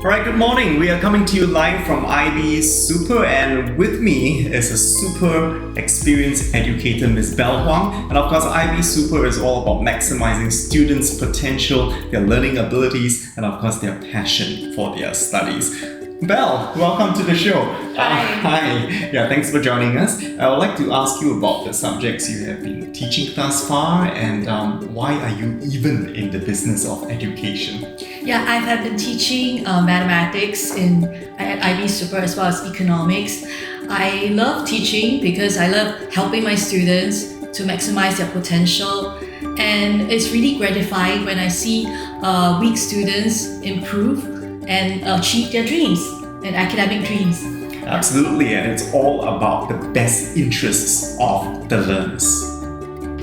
Alright, good morning. We are coming to you live from IB Super, and with me is a super experienced educator, Miss Bel Hwang. And of course, IB Super is all about maximizing students' potential, their learning abilities, and of course, their passion for their studies. Bel, welcome to the show. Hi. Yeah, thanks for joining us. I would like to ask you about the subjects you have been teaching thus far, and why are you even in the business of education? Yeah, I have been teaching mathematics at IB Super as well as economics. I love teaching because I love helping my students to maximize their potential, and it's really gratifying when I see weak students improve and achieve their dreams and academic dreams. Absolutely, and it's all about the best interests of the learners.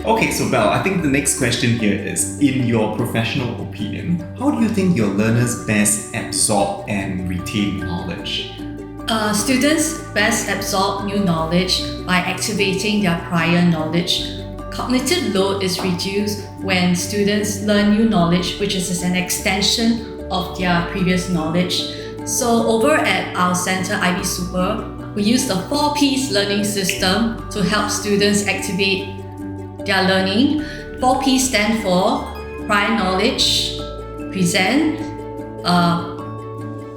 Okay, so Bel, I think the next question here is, in your professional opinion, how do you think your learners best absorb and retain knowledge? Students best absorb new knowledge by activating their prior knowledge. Cognitive load is reduced when students learn new knowledge, which is an extension of their previous knowledge. So over at our center, IB Super, we use the 4Ps learning system to help students activate their learning. 4P stand for prior knowledge, present,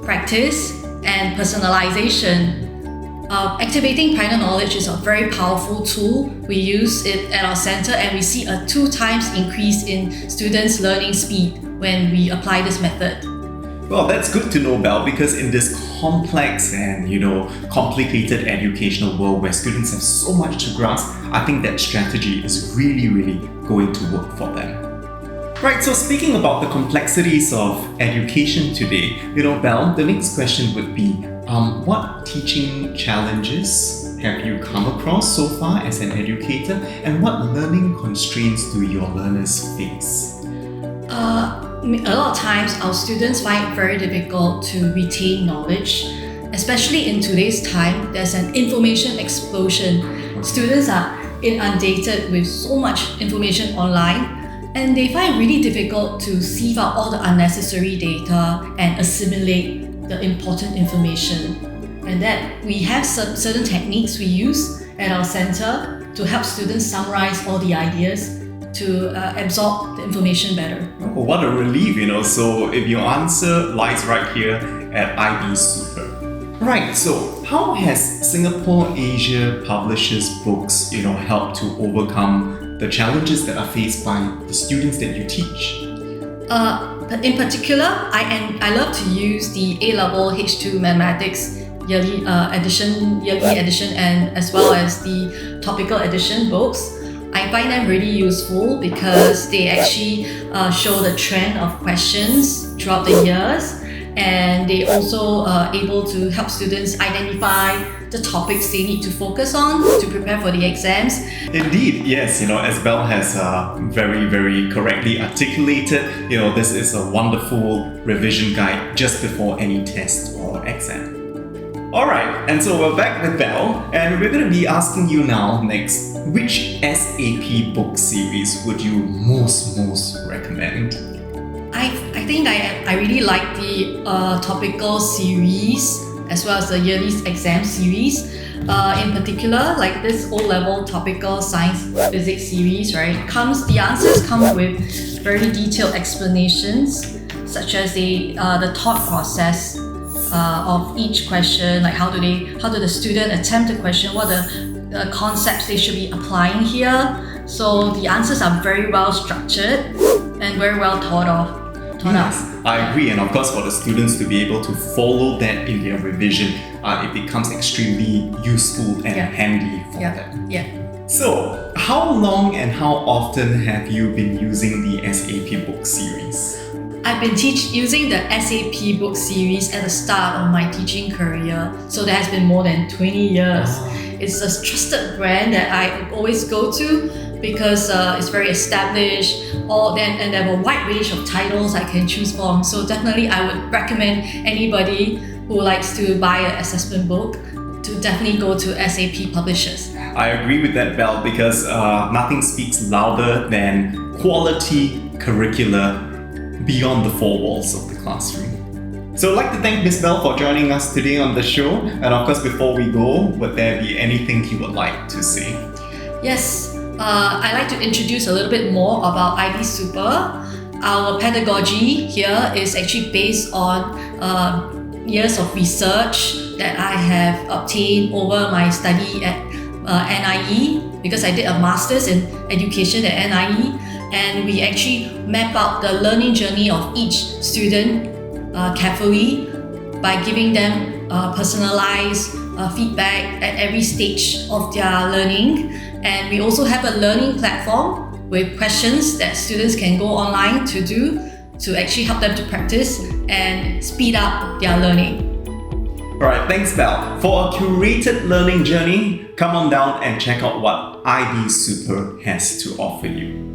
practice, and personalization. Activating prior knowledge is a very powerful tool. We use it at our center, and we see a 2 times increase in students' learning speed when we apply this method. Well, that's good to know, Bel, because in this complex and complicated educational world where students have so much to grasp, I think that strategy is really going to work for them. Right, so speaking about the complexities of education today, Bel, the next question would be, what teaching challenges have you come across so far as an educator, and what learning constraints do your learners face? A lot of times our students find it very difficult to retain knowledge, especially in today's time. There's an information explosion. Students are inundated with so much information online, and they find it really difficult to sieve out all the unnecessary data and assimilate the important information. And that we have certain techniques we use at our center to help students summarize all the ideas to absorb the information better. Oh, what a relief, So if your answer lies right here at IB Super. Right, so how has Singapore Asia Publishers books, helped to overcome the challenges that are faced by the students that you teach? In particular, I love to use the A-level H2 Mathematics yearly edition, and as well as the Topical edition books. I find them really useful because they actually show the trend of questions throughout the years, and they also are able to help students identify the topics they need to focus on to prepare for the exams. Indeed, yes, as Bel has very correctly articulated, this is a wonderful revision guide just before any test or exam. Alright, and so we're back with Bel, and we're going to be asking you now next, which SAP book series would you most recommend? I think I really like the Topical series as well as the yearly exam series. In particular, like this O-level Topical Science Physics series, right? The answers come with very detailed explanations, such as the thought process of each question, like how do the student attempt the question, what are the concepts they should be applying here. So the answers are very well structured and very well thought out. I agree, and of course for the students to be able to follow that in their revision, it becomes extremely useful and handy for them. Yeah. So, how long and how often have you been using the SAP book series? I've been using the SAP book series at the start of my teaching career, so that has been more than 20 years. It's a trusted brand that I always go to because it's very established, and they have a wide range of titles I can choose from. So definitely I would recommend anybody who likes to buy an assessment book to definitely go to SAP Publishers. I agree with that, Bel, because nothing speaks louder than quality curricula beyond the four walls of the classroom. So I'd like to thank Miss Bel for joining us today on the show. And of course, before we go, would there be anything you would like to say? Yes, I'd like to introduce a little bit more about ID Super. Our pedagogy here is actually based on years of research that I have obtained over my study at NIE, because I did a master's in education at NIE, and we actually map out the learning journey of each student carefully by giving them personalized feedback at every stage of their learning. And we also have a learning platform with questions that students can go online to do to actually help them to practice and speed up their learning. Alright, thanks Bel. For a curated learning journey, come on down and check out what ID Super has to offer you.